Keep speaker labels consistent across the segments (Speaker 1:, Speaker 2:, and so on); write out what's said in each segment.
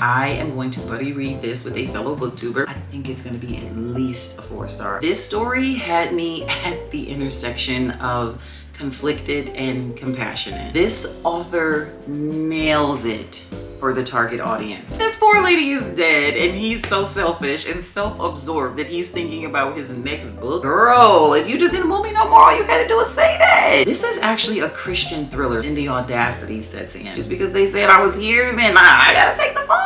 Speaker 1: I am going to buddy read this with a fellow booktuber. I think it's going to be at least a 4-star. This story had me at the intersection of conflicted and compassionate. This author nails it for the target audience. This poor lady is dead and he's so selfish and self-absorbed that he's thinking about his next book. Girl, if you just didn't want me no more, all you had to do was say that. This is actually a Christian thriller and the audacity sets in. Just because they said I was here, then I gotta take the fall.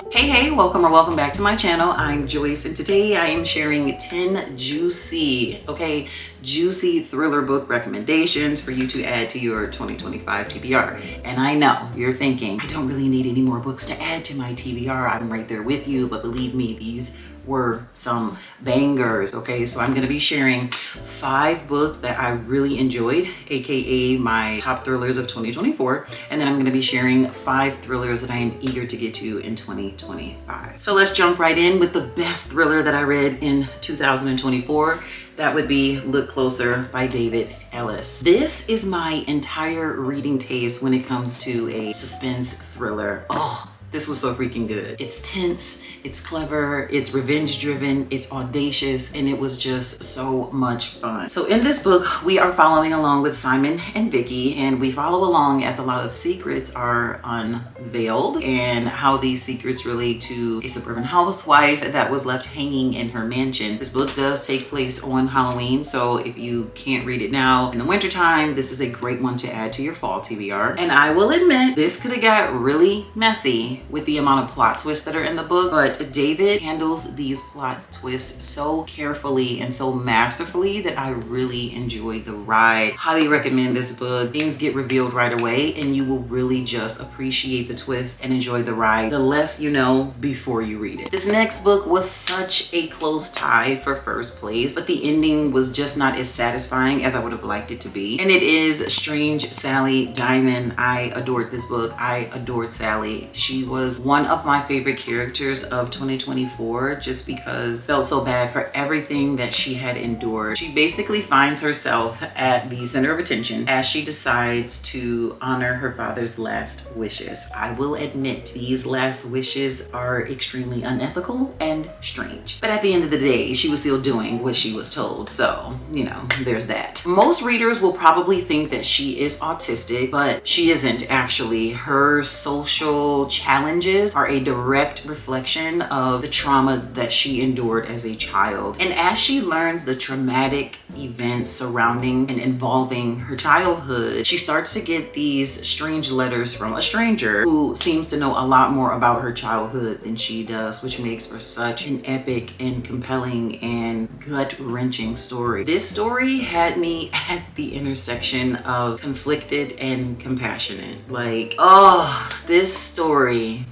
Speaker 1: Hey, welcome back to my channel. I'm Joyce and today I am sharing 10 juicy thriller book recommendations for you to add to your 2025 TBR. And I know you're thinking, I don't really need any more books to add to my TBR. I'm right there with you, but believe me, these were some bangers. Okay, so I'm gonna be sharing 5 books that I really enjoyed, aka my top thrillers of 2024, and then I'm gonna be sharing 5 thrillers that I am eager to get to in 2025. So let's jump right in with the best thriller that I read in 2024. That would be Look Closer by David Ellis. This is my entire reading taste when it comes to a suspense thriller. Oh, this was so freaking good. It's tense, it's clever, it's revenge driven, it's audacious, and it was just so much fun. So in this book, we are following along with Simon and Vicky, and we follow along as a lot of secrets are unveiled and how these secrets relate to a suburban housewife that was left hanging in her mansion. This book does take place on Halloween, so if you can't read it now in the wintertime, this is a great one to add to your fall TBR. And I will admit, this could have got really messy with the amount of plot twists that are in the book, but David handles these plot twists so carefully and so masterfully that I really enjoyed the ride. Highly recommend this book. Things get revealed right away and you will really just appreciate the twist and enjoy the ride the less you know before you read it. This next book was such a close tie for first place, but the ending was just not as satisfying as I would have liked it to be. And it is Strange Sally Diamond. I adored this book. I adored Sally. She was one of my favorite characters of 2024 just because I felt so bad for everything that she had endured. She basically finds herself at the center of attention as she decides to honor her father's last wishes. I will admit these last wishes are extremely unethical and strange, but at the end of the day she was still doing what she was told, so you know, there's that. Most readers will probably think that she is autistic, but she isn't actually. Her social challenges are a direct reflection of the trauma that she endured as a child. And as she learns the traumatic events surrounding and involving her childhood, she starts to get these strange letters from a stranger who seems to know a lot more about her childhood than she does, which makes for such an epic and compelling and gut-wrenching story. This story had me at the intersection of conflicted and compassionate. Like, oh, this story.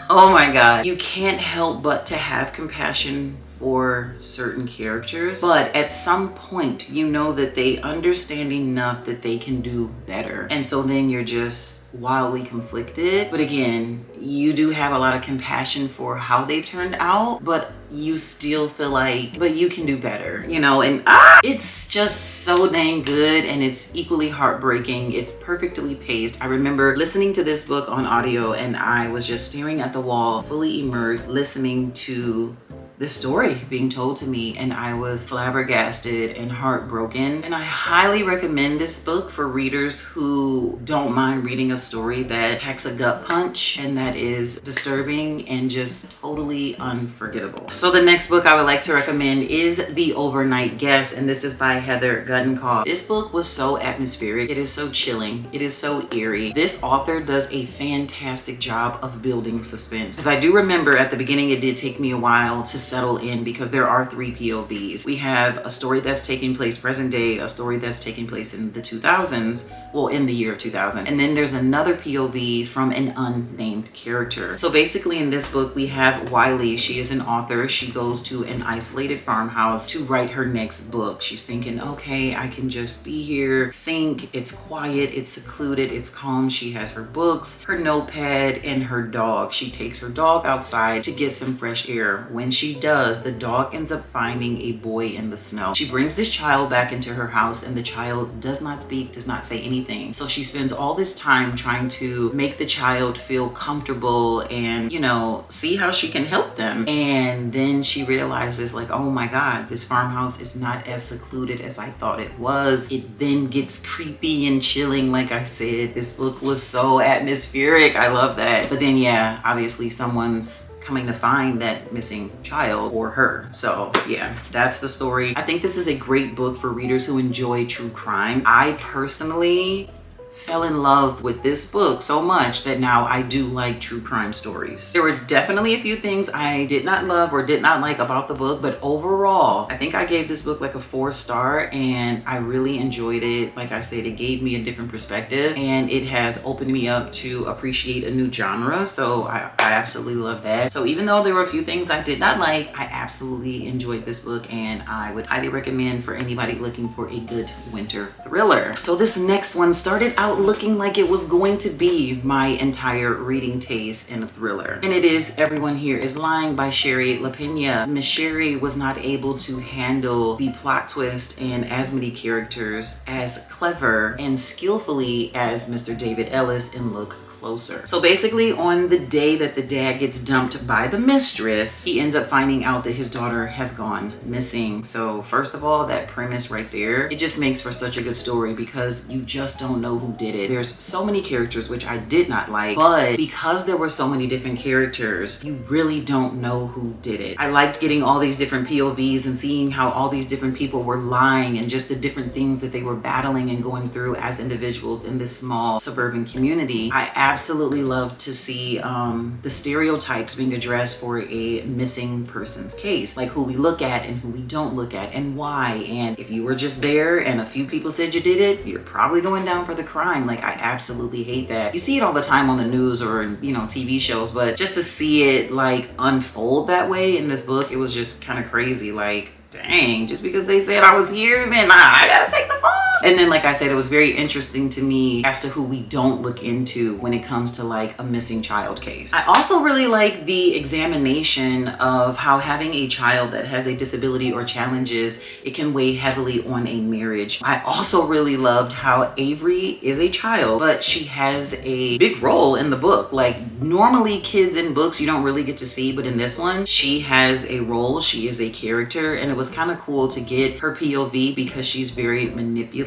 Speaker 1: Oh my God. You can't help but to have compassion for certain characters, but at some point you know that they understand enough that they can do better, and so then you're just wildly conflicted. But again, you do have a lot of compassion for how they've turned out, but you still feel like, but you can do better, you know. And it's just so dang good, and it's equally heartbreaking. It's perfectly paced. I remember listening to this book on audio and I was just staring at the wall, fully immersed, listening to the story being told to me, and I was flabbergasted and heartbroken. And I highly recommend this book for readers who don't mind reading a story that packs a gut punch and that is disturbing and just totally unforgettable. So the next book I would like to recommend is The Overnight Guest, and this is by Heather Guttenkoff. This book was so atmospheric. It is so chilling. It is so eerie. This author does a fantastic job of building suspense. Because I do remember at the beginning it did take me a while to settle in because there are 3 POVs. We have a story that's taking place present day, a story that's taking place in the 2000s, well, in the year of 2000, and then there's another POV from an unnamed character. So basically in this book we have Wiley. She is an author. She goes to an isolated farmhouse to write her next book. She's thinking, okay, I can just be here, think. It's quiet, it's secluded, it's calm. She has her books, her notepad, and her dog. She takes her dog outside to get some fresh air. When she she does, the dog ends up finding a boy in the snow. She brings this child back into her house, and the child does not speak, does not say anything. So she spends all this time trying to make the child feel comfortable and, you know, see how she can help them. And then she realizes, like, oh my God, this farmhouse is not as secluded as I thought it was. It then gets creepy and chilling. Like I said, this book was so atmospheric. I love that. But then, yeah, obviously someone's coming to find that missing child or her. So yeah, that's the story. I think this is a great book for readers who enjoy true crime. I personally fell in love with this book so much that now I do like true crime stories. There were definitely a few things I did not love or did not like about the book, but overall, I think I gave this book like a 4-star, and I really enjoyed it. Like I said, it gave me a different perspective, and it has opened me up to appreciate a new genre. So I absolutely love that. So even though there were a few things I did not like, I absolutely enjoyed this book, and I would highly recommend for anybody looking for a good winter thriller. So this next one started out looking like it was going to be my entire reading taste in a thriller, and it is Everyone Here Is Lying by Sherry LaPena. Miss Sherry was not able to handle the plot twist and as many characters as clever and skillfully as Mr. David Ellis in Look Closer. So basically, on the day that the dad gets dumped by the mistress, he ends up finding out that his daughter has gone missing. So first of all, that premise right there, it just makes for such a good story because you just don't know who did it. There's so many characters, which I did not like, but because there were so many different characters, you really don't know who did it. I liked getting all these different POVs and seeing how all these different people were lying and just the different things that they were battling and going through as individuals in this small suburban community. I absolutely love to see the stereotypes being addressed for a missing person's case, like who we look at and who we don't look at and why. And if you were just there and a few people said you did it, you're probably going down for the crime. Like, I absolutely hate that. You see it all the time on the news or, you know, TV shows, but just to see it like unfold that way in this book, it was just kind of crazy. Like, dang, just because they said I was here, then I gotta take the fall. And then, like I said, it was very interesting to me as to who we don't look into when it comes to like a missing child case. I also really like the examination of how having a child that has a disability or challenges, it can weigh heavily on a marriage. I also really loved how Avery is a child, but she has a big role in the book. Like, normally kids in books you don't really get to see, but in this one, she has a role. She is a character, and it was kind of cool to get her POV because she's very manipulating.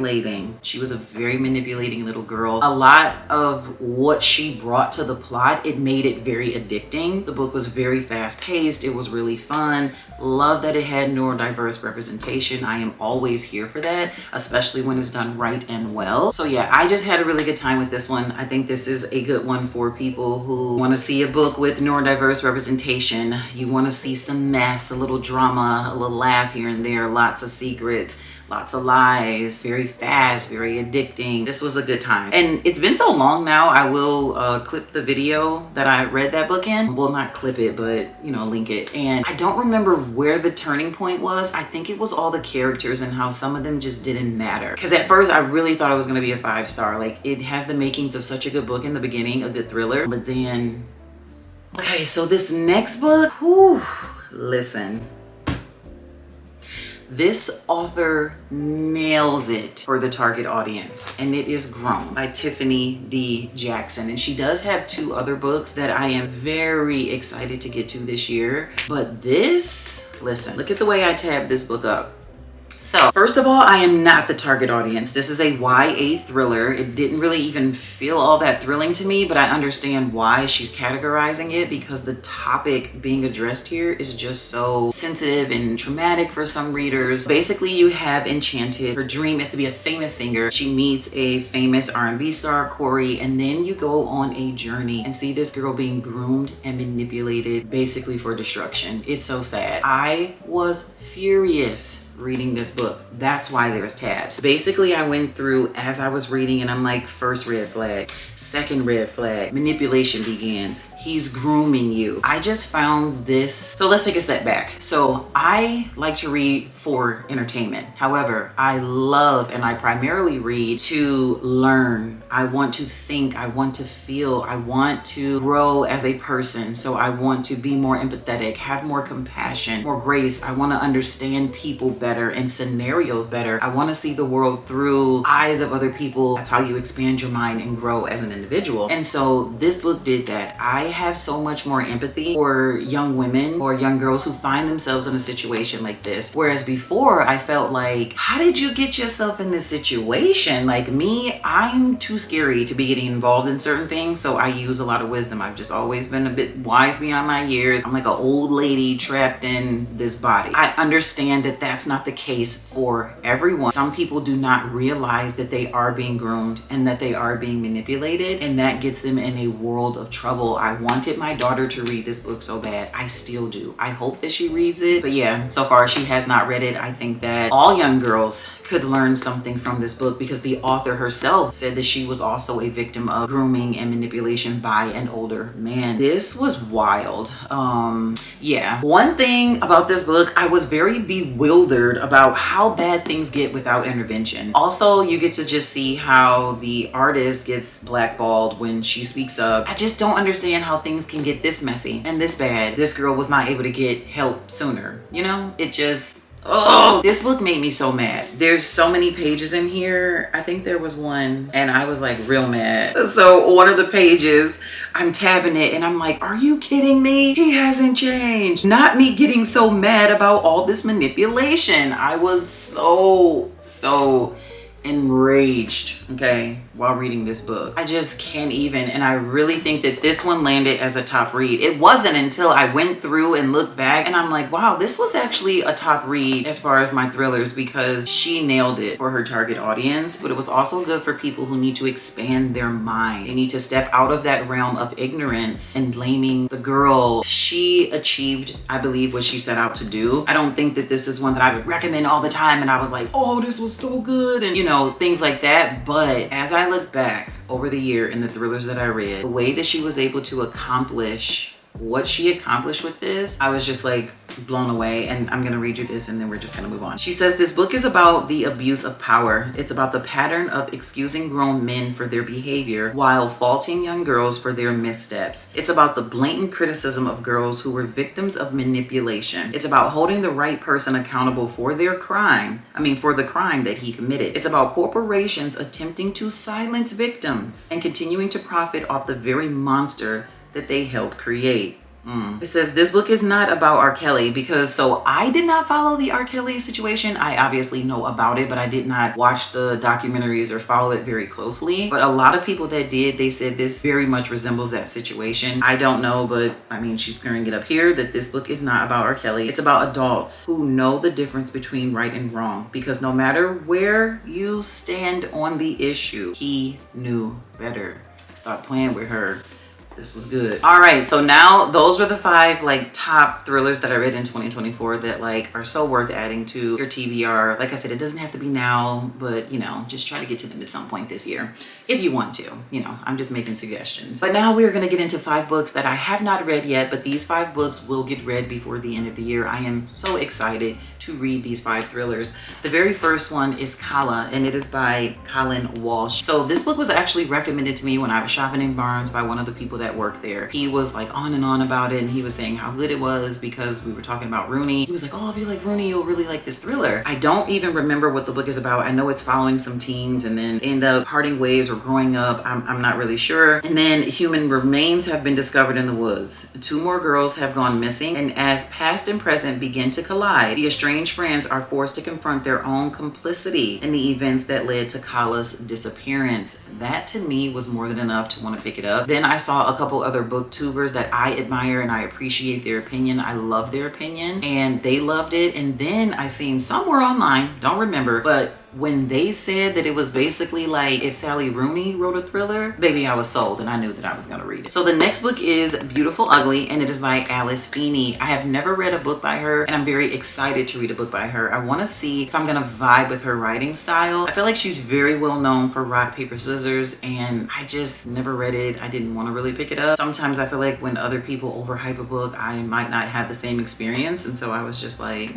Speaker 1: She was a very manipulating little girl. A lot of what she brought to the plot, it made it very addicting. The book was very fast paced. It was really fun. Love that it had neurodiverse representation. I am always here for that, especially when it's done right and well. So yeah, I just had a really good time with this one. I think this is a good one for people who want to see a book with neurodiverse representation. You want to see some mess, a little drama, a little laugh here and there, lots of secrets, lots of lies, very fast, very addicting. This was a good time. And it's been so long now, I will clip the video that I read that book in. Well, not clip it, but, you know, link it. And I don't remember where the turning point was. I think it was all the characters and how some of them just didn't matter. Because at first I really thought it was gonna be a 5-star. Like, it has the makings of such a good book in the beginning, a good thriller, but then, okay, so this next book, whew, listen. This author nails it for the target audience, and it is Grown by Tiffany D. Jackson. And she does have 2 other books that I am very excited to get to this year. But this, listen, look at the way I tabbed this book up. So first of all, I am not the target audience. This is a YA thriller. It didn't really even feel all that thrilling to me, but I understand why she's categorizing it because the topic being addressed here is just so sensitive and traumatic for some readers. Basically, you have Enchanted. Her dream is to be a famous singer. She meets a famous R&B star, Corey, and then you go on a journey and see this girl being groomed and manipulated basically for destruction. It's so sad. I was furious reading this book. That's why there's tabs. Basically, I went through as I was reading and I'm like, first red flag, second red flag, manipulation begins. He's grooming you. I just found this. So let's take a step back. So I like to read for entertainment. However, I love and I primarily read to learn I want to think, I want to feel, I want to grow as a person. So I want to be more empathetic, have more compassion, more grace. I want to understand people better and scenarios better. I want to see the world through eyes of other people. That's how you expand your mind and grow as an individual. And so this book did that. I have so much more empathy for young women or young girls who find themselves in a situation like this. Whereas before I felt like, how did you get yourself in this situation? Like me, I'm too scary to be getting involved in certain things. So I use a lot of wisdom. I've just always been a bit wise beyond my years. I'm like an old lady trapped in this body. I understand that that's not the case for everyone. Some people do not realize that they are being groomed and that they are being manipulated, and that gets them in a world of trouble. I wanted my daughter to read this book so bad. I still do. I hope that she reads it. But yeah, so far she has not read it. I think that all young girls could learn something from this book because the author herself said that she was also a victim of grooming and manipulation by an older man. This was wild. Yeah. One thing about this book, I was very bewildered about how bad things get without intervention. Also, you get to just see how the artist gets blackballed when she speaks up. I just don't understand how things can get this messy and this bad. This girl was not able to get help sooner. You know, it just... Oh, this book made me so mad. There's so many pages in here. I think there was one and I was like real mad. So one of the pages, I'm tabbing it and I'm like, are you kidding me? He hasn't changed. Not me getting so mad about all this manipulation. I was so enraged, okay, while reading this book. I just can't even. And I really think that this one landed as a top read. It wasn't until I went through and looked back and I'm like, wow, this was actually a top read as far as my thrillers, because she nailed it for her target audience. But it was also good for people who need to expand their mind. They need to step out of that realm of ignorance and blaming the girl. She achieved, I believe, what she set out to do. I don't think that this is one that I would recommend all the time and I was like, oh, this was so good, and you know, things like that. But as I look back over the year in the thrillers that I read, the way that she was able to accomplish what she accomplished with this, I was just like blown away. And I'm gonna read you this and then we're just gonna move on. She says, this book is about the abuse of power. It's about the pattern of excusing grown men for their behavior while faulting young girls for their missteps. It's about the blatant criticism of girls who were victims of manipulation. It's about holding the right person accountable for their crime. For the crime that he committed. It's about corporations attempting to silence victims and continuing to profit off the very monster that they helped create. It says this book is not about R. Kelly, because so I did not follow the R. Kelly situation. I obviously know about it, but I did not watch the documentaries or follow it very closely. But a lot of people that did, they said this very much resembles that situation. I don't know, but she's clearing it up here that this book is not about R. Kelly. It's about adults who know the difference between right and wrong, because no matter where you stand on the issue, he knew better. Stop playing with her. This was good. All right, so now those were the 5 top thrillers that I read in 2024 that are so worth adding to your TBR. Like I said, it doesn't have to be now, but just try to get to them at some point this year if you want to. I'm just making suggestions. But now we're gonna get into 5 books that I have not read yet, but these 5 books will get read before the end of the year. I am so excited to read these 5 thrillers. The very first one is Kala, and it is by Colin Walsh. So this book was actually recommended to me when I was shopping in Barnes by one of the people that work there. He was on and on about it, and he was saying how good it was because we were talking about Rooney. He was like, oh, if you like Rooney, you'll really like this thriller. I don't even remember what the book is about. I know it's following some teens and then they end up parting ways or growing up. I'm not really sure. And then human remains have been discovered in the woods. 2 more girls have gone missing, and as past and present begin to collide, the estranged friends are forced to confront their own complicity in the events that led to Kala's disappearance. That to me was more than enough to want to pick it up. Then I saw a couple other booktubers that I admire and I appreciate their opinion. I love their opinion and they loved it. And then I seen somewhere online, don't remember, but when they said that it was basically like if Sally Rooney wrote a thriller, baby, I was sold and I knew that I was gonna read it. So the next book is Beautiful Ugly, and it is by Alice Feeney. I have never read a book by her and I'm very excited to read a book by her. I want to see if I'm gonna vibe with her writing style. I feel like she's very well known for rock, paper, scissors, and I just never read it. I didn't want to really pick it up. Sometimes I feel like when other people overhype a book, I might not have the same experience, and so I was just like,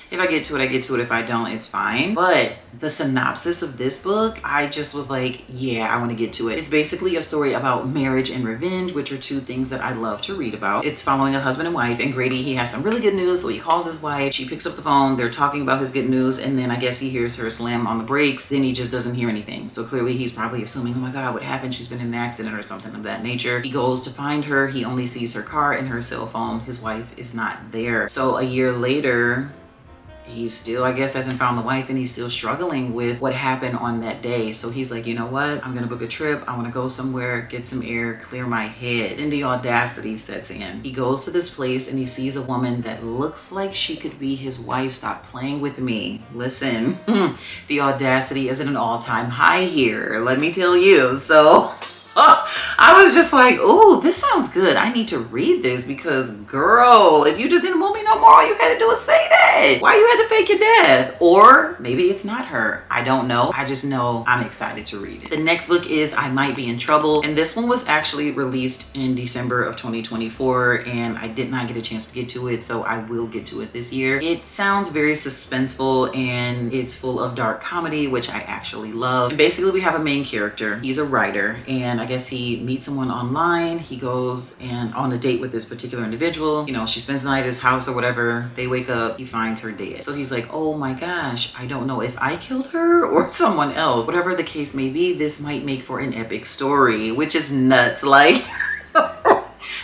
Speaker 1: if I get to it, I get to it. If I don't, it's fine. But the synopsis of this book, I just was like, yeah, I want to get to it. It's basically a story about marriage and revenge, which are two things that I love to read about. It's following a husband and wife, and Grady, he has some really good news, so he calls his wife. She picks up the phone. They're talking about his good news, and then I guess he hears her slam on the brakes. Then he just doesn't hear anything. So clearly he's probably assuming, oh my God, what happened? She's been in an accident or something of that nature. He goes to find her. He only sees her car and her cell phone. His wife is not there. So a year later, he still, I guess, hasn't found the wife, and he's still struggling with what happened on that day. So he's like, you know what? I'm gonna book a trip. I want to go somewhere, get some air, clear my head. And the audacity sets in. He goes to this place and he sees a woman that looks like she could be his wife. Stop playing with me. Listen, the audacity is at an all-time high here, let me tell you. So I was just like, oh, this sounds good. I need to read this because, girl, if you just didn't want me no more, all you had to do was say that. Why you had to fake your death? Or maybe it's not her. I don't know. I just know I'm excited to read it. The next book is I Might Be in Trouble. And this one was actually released in December of 2024. And I did not get a chance to get to it. So I will get to it this year. It sounds very suspenseful and it's full of dark comedy, which I actually love. And basically we have a main character. He's a writer, and I guess he meets someone online. He goes and on a date with this particular individual. You know, she spends the night at his house or whatever. They wake up, he finds her dead. So he's like, oh my gosh, I don't know if I killed her or someone else. Whatever the case may be, this might make for an epic story, which is nuts. Like,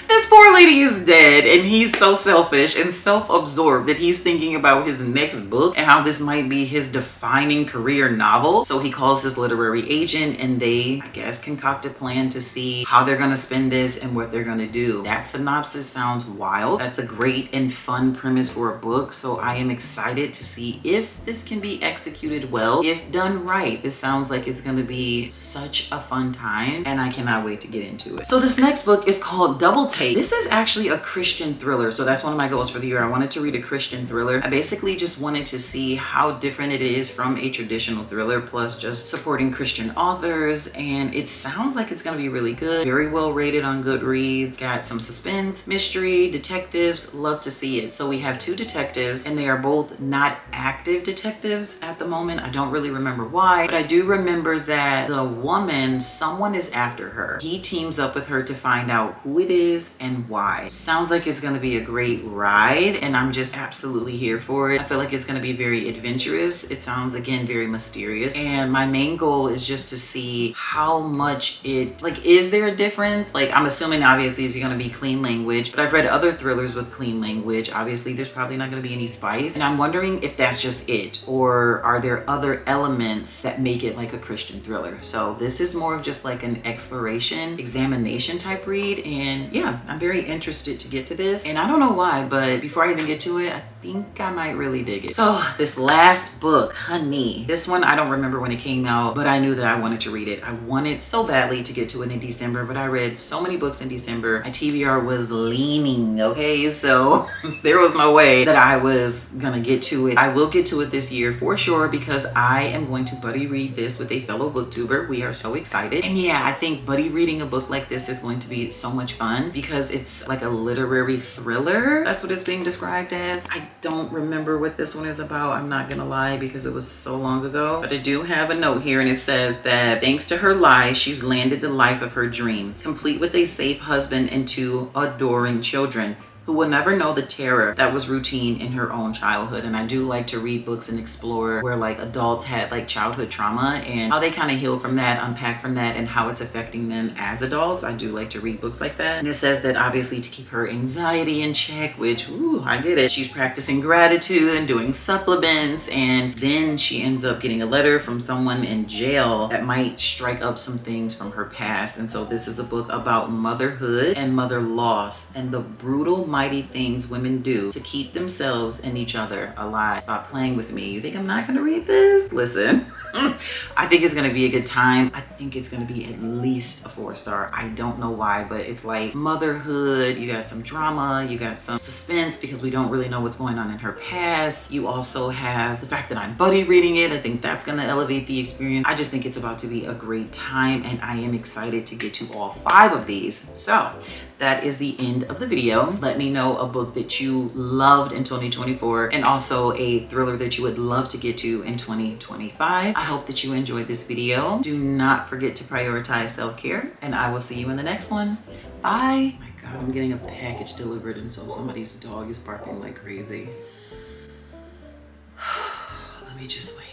Speaker 1: this poor lady is dead, and he's so selfish and self-absorbed that he's thinking about his next book and how this might be his defining career novel. So he calls his literary agent, and they, I guess, concoct a plan to see how they're gonna spend this and what they're gonna do. That synopsis sounds wild. That's a great and fun premise for a book, so I am excited to see if this can be executed well. If done right, this sounds like it's gonna be such a fun time, and I cannot wait to get into it. So this next book is called Double Take. This is actually a Christian thriller, so that's one of my goals for the year. I wanted to read a Christian thriller. I basically just wanted to see how different it is from a traditional thriller, plus just supporting Christian authors, and it sounds like it's going to be really good. Very well rated on Goodreads. Got some suspense, mystery, detectives. Love to see it. So we have two detectives, and they are both not active detectives at the moment. I don't really remember why, but I do remember that the woman, someone is after her. He teams up with her to find out who it is and why. Sounds like it's going to be a great ride, and I'm just absolutely here for it. I feel like it's going to be very adventurous. It sounds, again, very mysterious, and my main goal is just to see how much it, like, is there a difference? Like, I'm assuming obviously it's going to be clean language, but I've read other thrillers with clean language. Obviously there's probably not going to be any spice, and I'm wondering if that's just it, or are there other elements that make it like a Christian thriller? So this is more of just like an exploration, examination type read, and yeah, I'm very interested to get to this, and I don't know why, but before I even get to it, I think I might really dig it. So this last book, honey, this one, I don't remember when it came out, but I knew that I wanted to read it. I wanted so badly to get to it in December, but I read so many books in December. My TBR was leaning, okay? So there was no way that I was gonna get to it. I will get to it this year for sure, because I am going to buddy read this with a fellow booktuber. We are so excited. And yeah, I think buddy reading a book like this is going to be so much fun because it's like a literary thriller. That's what it's being described as. I don't remember what this one is about, I'm not gonna lie, because it was so long ago, but I do have a note here, and it says that thanks to her lie, she's landed the life of her dreams, complete with a safe husband and two adoring children who will never know the terror that was routine in her own childhood. And I do like to read books and explore where like adults had like childhood trauma and how they kind of heal from that, unpack from that, and how it's affecting them as adults. I do like to read books like that. And it says that obviously to keep her anxiety in check, which, ooh, I get it. She's practicing gratitude and doing supplements, and then she ends up getting a letter from someone in jail that might strike up some things from her past. And so this is a book about motherhood and mother loss and the brutal mighty things women do to keep themselves and each other alive. Stop playing with me. You think I'm not gonna read this? Listen. I think it's gonna be a good time. I think it's gonna be at least a 4-star. I don't know why, but it's like motherhood, you got some drama, you got some suspense because we don't really know what's going on in her past. You also have the fact that I'm buddy reading it. I think that's gonna elevate the experience. I just think it's about to be a great time, and I am excited to get to all 5 of these. So that is the end of the video. Let me know a book that you loved in 2024 and also a thriller that you would love to get to in 2025. I hope that you enjoyed this video. Do not forget to prioritize self-care, and I will see you in the next one. Bye. Oh my God, I'm getting a package delivered, and so somebody's dog is barking like crazy. Let me just wait.